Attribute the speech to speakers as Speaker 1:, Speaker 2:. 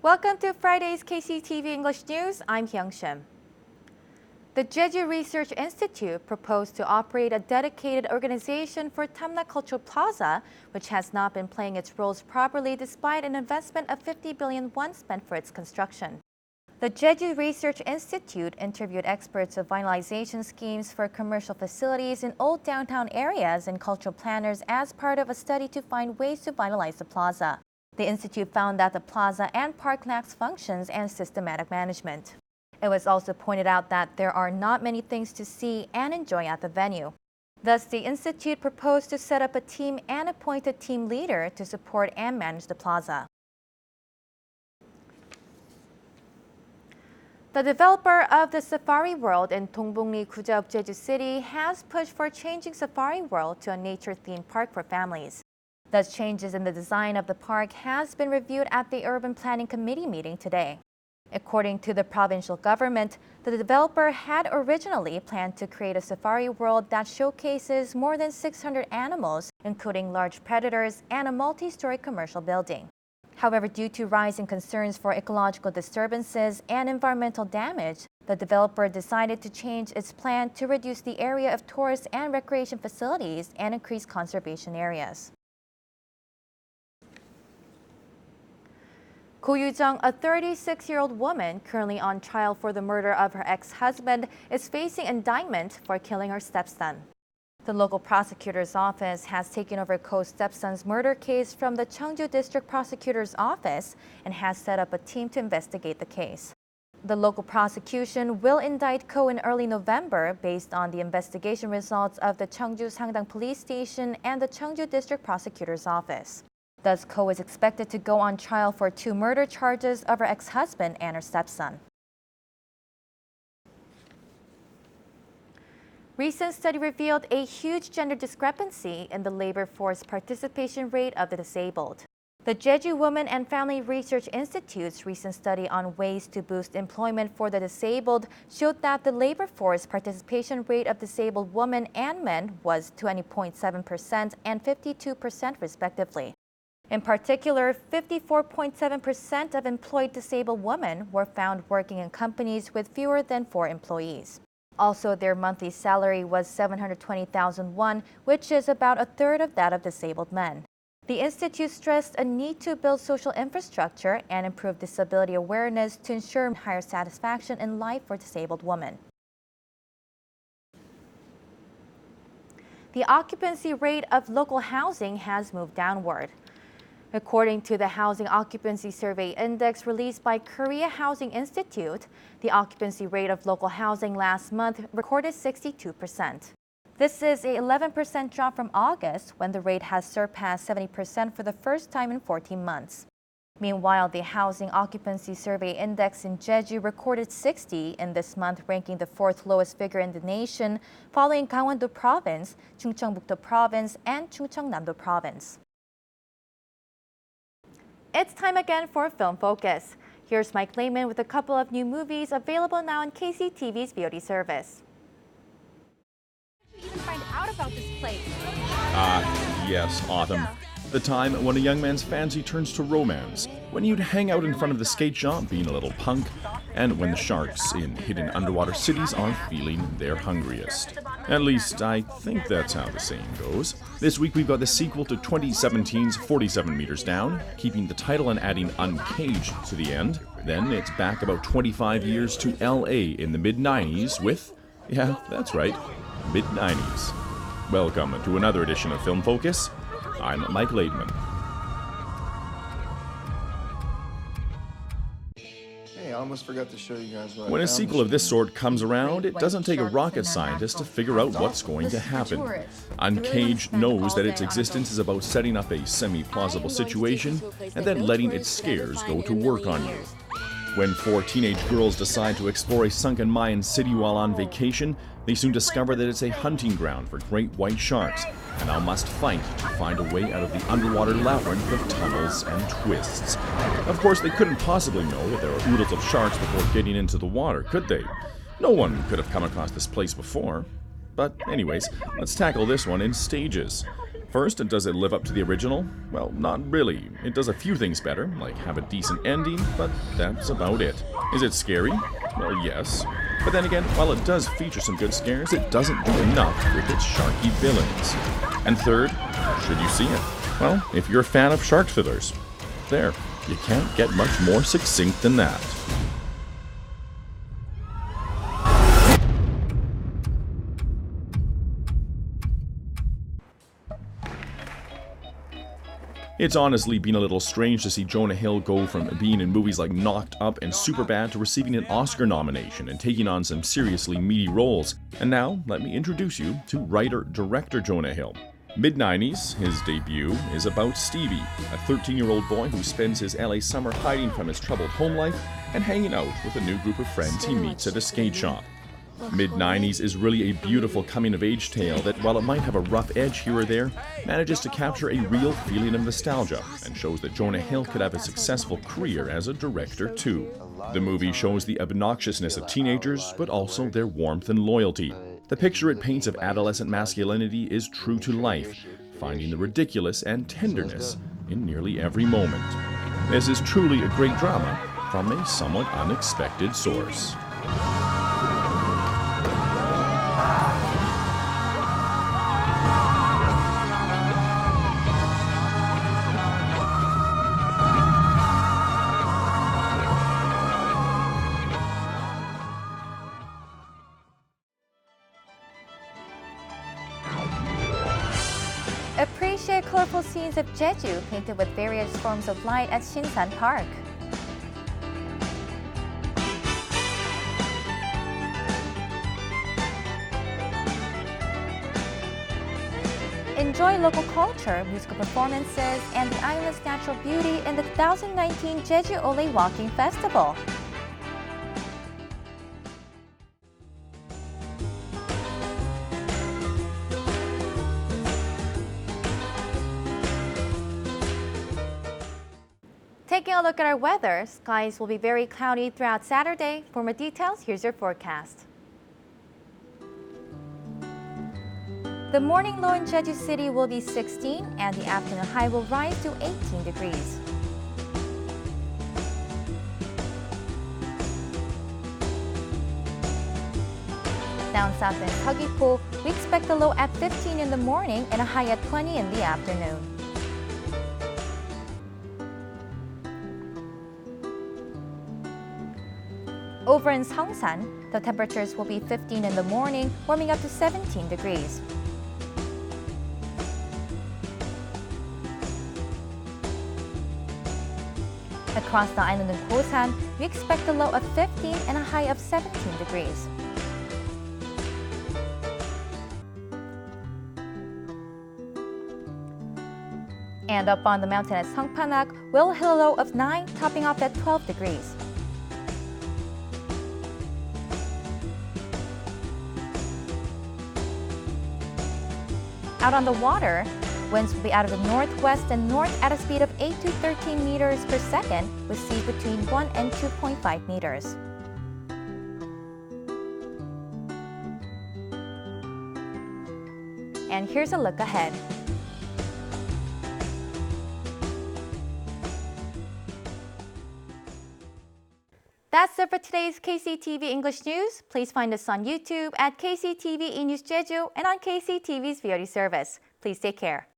Speaker 1: Welcome to Friday's KCTV English News. I'm Hyung Shim. The Jeju Research Institute proposed to operate a dedicated organization for Tamnak Cultural Plaza, which has not been playing its roles properly despite an investment of 50 billion won spent for its construction. The Jeju Research Institute interviewed experts of vinylization schemes for commercial facilities in old downtown areas and cultural planners as part of a study to find ways to vinylize the plaza. The institute found that the plaza and park lacks functions and systematic management. It was also pointed out that there are not many things to see and enjoy at the venue. Thus, the institute proposed to set up a team and appoint a team leader to support and manage the plaza. The developer of the Safari World in Dongbongli Gujeop, Jeju City has pushed for changing Safari World to a nature-themed park for families. Thus, changes in the design of the park has been reviewed at the Urban Planning Committee meeting today. According to the provincial government, the developer had originally planned to create a safari world that showcases more than 600 animals, including large predators, and a multi-story commercial building. However, due to rising concerns for ecological disturbances and environmental damage, the developer decided to change its plan to reduce the area of tourist and recreation facilities and increase conservation areas. Ko Yu-jung, a 36-year-old woman currently on trial for the murder of her ex-husband, is facing indictment for killing her stepson. The local prosecutor's office has taken over Ko's stepson's murder case from the Cheongju District Prosecutor's Office and has set up a team to investigate the case. The local prosecution will indict Ko in early November based on the investigation results of the Cheongju Sangdang Police Station and the Cheongju District Prosecutor's Office. Thus, Ko is expected to go on trial for 2 murder charges of her ex-husband and her stepson. Recent study revealed a huge gender discrepancy in the labor force participation rate of the disabled. The Jeju Women and Family Research Institute's recent study on ways to boost employment for the disabled showed that the labor force participation rate of disabled women and men was 20.7% and 52% respectively. In particular, 54.7% of employed disabled women were found working in companies with fewer than 4 employees. Also, their monthly salary was 720,000 won, which is about a third of that of disabled men. The institute stressed a need to build social infrastructure and improve disability awareness to ensure higher satisfaction in life for disabled women. The occupancy rate of local housing has moved downward. According to the Housing Occupancy Survey Index released by Korea Housing Institute, the occupancy rate of local housing last month recorded 62%. This is an 11% drop from August, when the rate has surpassed 70% for the first time in 14 months. Meanwhile, the Housing Occupancy Survey Index in Jeju recorded 60 in this month, ranking the 4th lowest figure in the nation, following Gangwon-do Province, Chungcheongbuk-do Province, and Chungcheongnam-do Province. It's time again for Film Focus. Here's Mike Lehman with a couple of new movies available now on KCTV's VOD service.
Speaker 2: How did you even find out about this place?
Speaker 3: Yes, Autumn. The time when a young man's fancy turns to romance, when you'd hang out in front of the skate shop being a little punk, and when the sharks in hidden underwater cities are feeling their hungriest. At least, I think that's how the saying goes. This week we've got the sequel to 2017's 47 Meters Down, keeping the title and adding Uncaged to the end. Then it's back about 25 years to LA in the mid-90s with, yeah, that's right, mid-90s. Welcome to another edition of Film Focus. I'm Mike Laidman.
Speaker 4: Hey, I almost forgot to show you guys what
Speaker 3: When
Speaker 4: I
Speaker 3: a
Speaker 4: found
Speaker 3: sequel
Speaker 4: this
Speaker 3: of this
Speaker 4: morning.
Speaker 3: sort comes around, it doesn't take a rocket scientist to figure out what's going to happen. Uncaged knows that its existence is about setting up a semi-plausible situation and then letting its scares go to work on you. When 4 teenage girls decide to explore a sunken Mayan city while on vacation, they soon discover that it's a hunting ground for great white sharks, and now must fight to find a way out of the underwater labyrinth of tunnels and twists. Of course, they couldn't possibly know that there are oodles of sharks before getting into the water, could they? No one could have come across this place before. But anyways, let's tackle this one in stages. First, does it live up to the original? Well, not really. It does a few things better, like have a decent ending, but that's about it. Is it scary? Well, yes. But then again, while it does feature some good scares, it doesn't do enough with its sharky villains. And third, should you see it? Well, if you're a fan of shark thrillers, there, you can't get much more succinct than that. It's honestly been a little strange to see Jonah Hill go from being in movies like Knocked Up and Superbad to receiving an Oscar nomination and taking on some seriously meaty roles. And now, let me introduce you to writer-director Jonah Hill. Mid-90s, his debut is about Stevie, a 13-year-old boy who spends his LA summer hiding from his troubled home life and hanging out with a new group of friends he meets at a skate shop. Mid-90s is really a beautiful coming-of-age tale that, while it might have a rough edge here or there, manages to capture a real feeling of nostalgia and shows that Jonah Hill could have a successful career as a director too. The movie shows the obnoxiousness of teenagers, but also their warmth and loyalty. The picture it paints of adolescent masculinity is true to life, finding the ridiculous and tenderness in nearly every moment. This is truly a great drama from a somewhat unexpected source.
Speaker 1: Appreciate colorful scenes of Jeju painted with various forms of light at Shinsan Park. Enjoy local culture, musical performances, and the island's natural beauty in the 2019 Jeju Ole Walking Festival. Taking a look at our weather, skies will be very cloudy throughout Saturday. For more details, here's your forecast. The morning low in Jeju City will be 16 and the afternoon high will rise to 18 degrees. Down south in Seogwipo, we expect a low at 15 in the morning and a high at 20 in the afternoon. Over in Seongsan, the temperatures will be 15 in the morning, warming up to 17 degrees. Across the island in Kosan, we expect a low of 15 and a high of 17 degrees. And up on the mountain at Songpanak, we'll hit a low of 9, topping off at 12 degrees. Out on the water, winds will be out of the northwest and north at a speed of 8 to 13 meters per second, with seas between 1 and 2.5 meters. And here's a look ahead. That's it for today's KCTV English News. Please find us on YouTube at KCTV E-News Jeju and on KCTV's VOD service. Please take care.